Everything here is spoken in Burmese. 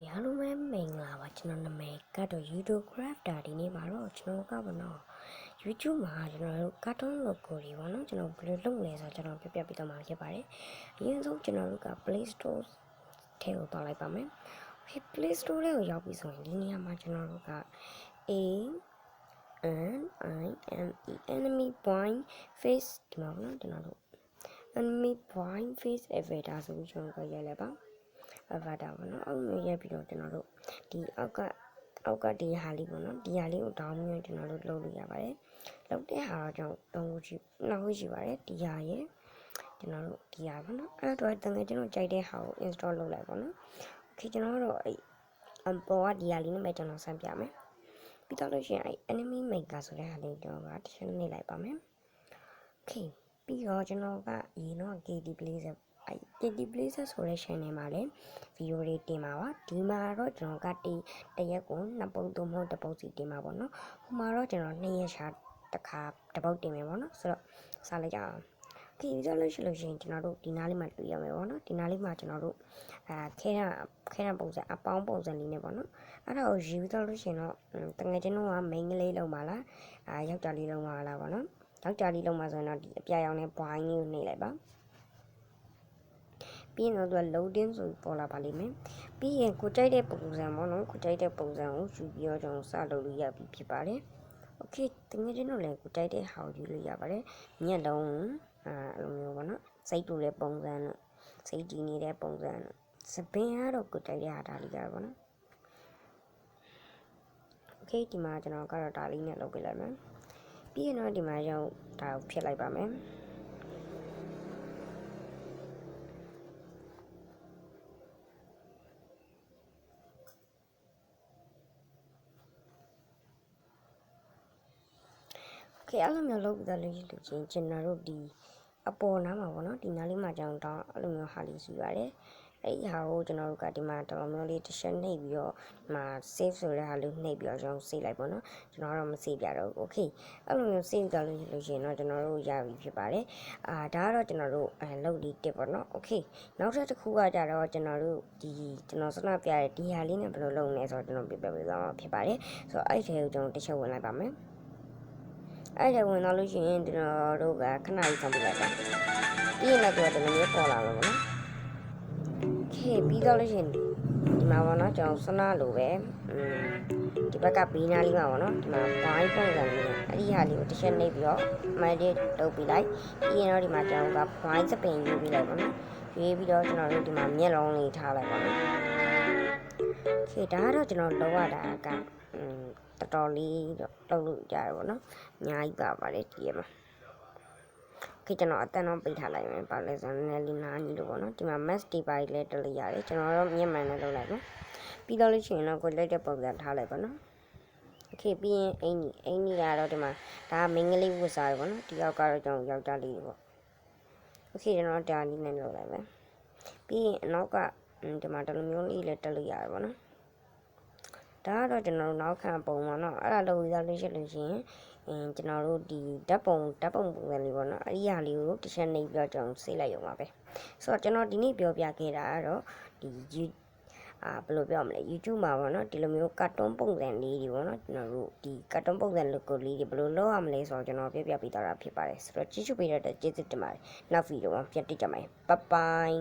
အားလုံးပဲမင်္ဂလာပါကျွန်တော်နာမည်ကတော့ YouTube Crafter ဒီနေ့မှာတော့ကျွန်တော်ကပေါ့နော် YouTube မှာကျွန်တော်တို့ cartoon logo တွေပေါ့နော်ကျွန်တော်ဘယ်လိုလုပ်လဲဆိုတော့ကျွန်တော်ပြပြပေးသွားမှာဖြစ်ပါတယ်အရင်ဆုံးကျွန်တော်တို့က Play Store ထဲကိုတောင်းလိုက်ပါမယ် Okay Play Store ထဲကိုရောက်ပြီဆိုရင်ဒီနေရာမှာကျွန်တော်တို့က enemy point face ဒီမှာပေါ့နော်ကျွန်တော်တို့ enemy point face avatar ဆိုပြီးကျွန်တော်တို့ရိုက်လိုက်ပါ avatar ပေါ့နော်အဲ့လိုရိုက်ပြီးတော့ကျွန်တော်တို့ဒီအောက်ကဒီဟာလေးပေါ့နော်ဒီဟာလေးကိုတောင်းပြီးကျွန်တော်တို့လုပ်လို့ရပါတယ်လုပ်တဲ့ဟာတော့ကျွန်တော်3ခုရှိပါတယ်ဒီဟာရဲ့ကျွန်တော်တို့ဒီဟာပေါ့နော်အဲ့တော့တကယ်ကျွန်တော်ကြိုက်တဲ့ဟာကို install လုပ်လိုက်ပေါ့နော် Okay ကျွန်တော်တို့အဲ့ပေါ်ကဒီဟာလေးနဲ့ပဲကျွန်တော်ဆန်းပြမယ်ပြီးတော့လို့ရှိရင်အဲ့ enemy maker ဆိုတဲ့ဟာလေးကျွန်တော်ကတစ်ချက်နေလိုက်ပါမယ် Okay ပြီးတော့ကျွန်တော်ကရေတော့ KD Blazer KD Blazer ဆိုတဲ့ channel မှာလည်းဗီဒီယိုတွေတင်ပါပါဒီမှာတော့ကျွန်တော်ကတရက်ကို2ပုံ3ပုံ1ပုံစီတင်ပါပေါ့နော်ဟိုမှာတော့ကျွန်တော်2ရက်ရှာတစ်ခါတစ်ပုတ်တင်မယ်ပေါ့နော်ဆိုတော့စားလိုက်ကြအောင်ဒီကြလို့ရှိလို့ရှိရင်ကျွန်တော်တို့ဒီနားလေးမှာတွေ့ရမယ်ပေါ့နော်ဒီနားလေးမှာကျွန်တော်တို့ခဲရပုံစံအပေါင်းပုံစံလေးနဲ့ပေါ့နော်အဲ့ဒါကိုယူတော့လို့ရှိရင်တော့တကယ်ကျွန်တော်က main ကလေးလုံးပါလားယောက်ျားလေးလုံးပါလားပေါ့နော်ယောက်ျားလေးလုံးပါဆိုရင်တော့ဒီအပြာရောင်နဲ့ဘွိုင်းလေးကိုနှိပ်လိုက်ပါပြီးရင်တော့ loading ဆိုပေါ်လာပါလိမ့်မယ်ပြီးရင်ကိုကြိုက်တဲ့ပုံစံပေါ့နော်ကိုကြိုက်တဲ့ပုံစံကိုယူပြီးတော့ကျွန်တော်စလုပ်လို့ရပြီဖြစ်ပါတယ်โอเคတကယ်ချင်းတော့လည်းကိုကြိုက်တဲ့ဟာကိုယူလို့ရပါတယ်ညက်လုံးအဲ့လိုမျိုးပေါ့နော်စိတ်တူတဲ့ပုံစံတို့စိတ်ကြည်နေတဲ့ပုံစံတို့စပင်းကတော့ကိုကြိုက်တဲ့ဟာဒါလေးကြတော့ပေါ့နော်โอเคဒီမှာကျွန်တော်ကတော့ဒါလေးနဲ့လုပ်ပေးလိုက်မယ်ပြီးရင်တော့ဒီမှာရောက်ဒါကိုဖြစ်လိုက်ပါမယ်Okay အဲ့လိုမျိုးလုပ်ပြီးတော့လေ့ကျင့်ကျွန်တော်တို့ဒီအပေါ်နားမှာပေါ့နော်ဒီနားလေးမှာကျွန်တော်အဲ့လိုမျိုးဟာလေးရှိပါတယ်အဲ့ဒီဟာကိုကျွန်တော်တို့ကဒီမှာတော်မျိုးလေးတစ်ချက်နှိပ်ပြီးတော့ဒီမှာ save ဆိုတဲ့ဟာလေးနှိပ်ပြီးတော့ကျွန်တော် save လိုက်ပေါ့နော်ကျွန်တော်တော့မ save ပြတော့ဘူး Okay အဲ့လိုမျိုး save ကြလို့ရှိရင်တော့ကျွန်တော်တို့ရပြီဖြစ်ပါတယ်ဒါကတော့ကျွန်တော်တို့လုပ်ဒီ tip ပေါ့နော် Okay နောက်ထပ်တစ်ခုကကြတော့ကျွန်တော်တို့ဒီကျွန်တော်စနပြတဲ့ဒီဟာလေးနဲ့ဘယ်လိုလုပ်လဲဆိုတော့ကျွန်တော်ပြပြပေးသွားမှာဖြစ်ပါတယ်ဆိုတော့အဲ့ဒီထဲကိုကျွန်တော်တစ်ချက်ဝင်လိုက်ပါမယ်အဲ့ဒါဝင်တော့လို့ရှိရင်ကျွန်တော်တို့ကခဏလေးဆောင်ပြလိုက်ပါပြီးရင်တော့ဒီလိုမျိုးပေါ်လာမှာပေါ့နော်ခေပြီးတော့လို့ရှိရင်ဒီမှာပေါ့နော်ကျွန်တော်စနာလိုပဲဒီဘက်ကဘေးနားလေးမှာပေါ့နော်ဒီမှာဝိုင်းပုံစံလေးအဲ့ဒီဟာလေးကိုတစ်ချက်နှိပ်ပြီးတော့မန်ဒီလုပ်ပြီးလိုက်ပြီးရင်တော့ဒီမှာကျွန်တော်ကဝိုင်းစပင်ယူပြီးလိုက်ပေါ့နော်ယူပြီးတော့ကျွန်တော်တို့ဒီမှာမျက်လုံးလေးထားလိုက်ပါနော်ခေဒါကတော့ကျွန်တော်လောက်ရတာကတော်တော်လေးတော့လုပ်လို့ရတယ်ပေါ့နော်အများကြီးပါပါတယ်ဒီမှာခေကျွန်တော်အတန်းတော့ပိတ်ထားလိုက်မယ်ပါလဲဆိုတော့နည်းလေးနားကြီးလို့ပေါ့နော်ဒီမှာ mask ဒီပါလေးတက်လို့ရတယ်ကျွန်တော်တော့မျက်မှန်နဲ့လုပ်လိုက်ပါပြီးတော့လို့ရှိရင်တော့ကိုလိုက်တဲ့ပုံစံထားလိုက်ပါနော်ခေပြီးရင်အင်းကြီးကတော့ဒီမှာဒါမင်းကလေးဝတ်စားရပေါ့နော်ဒီယောက်ကတော့ကျွန်တော်ယောက်ျားလေးပေါ့โอเคကျွန်တော်ဒါလေးနဲ့လုပ်လိုက်မယ်ပြီးရင်အနောက်ကဒီမှာတလူမျိုးလေးလည်းတက်လို့ရတယ်ပေါ့နော်ဒါကတော့ကျွန်တော်တို့နောက်ခံပုံပါเนาะအဲ့ဒါလုပ်ပြီးသားလို့ရှိလို့ရှိရင်ကျွန်တော်တို့ဒီဓာတ်ပုံပုံစံလေးပေါ့เนาะအဲ့ဒီဟာလေးကိုတစ်ချက်နှိပ်ပြီးတော့ကျွန်တော်ဆေးလိုက်ရုံပါပဲဆိုတော့ကျွန်တော်ဒီနေ့ပြောပြခဲ့တာကတော့ဒီဘယ်လိုပြောမလဲ YouTube မှာပေါ့เนาะဒီလိုမျိုးကာတွန်းပုံစံလေးတွေပေါ့เนาะကျွန်တော်တို့ဒီကာတွန်းပုံစံ logo လေးတွေဘယ်လိုလုပ်ရမလဲဆိုတော့ကျွန်တော်ပြပြပေးသွားတာဖြစ်ပါတယ်ဆိုတော့ကြည့်ရှုပေးတဲ့အတွက်ကျေးဇူးတင်ပါတယ်နောက်ဗီဒီယိုမှာပြန်တွေ့ကြမယ် bye bye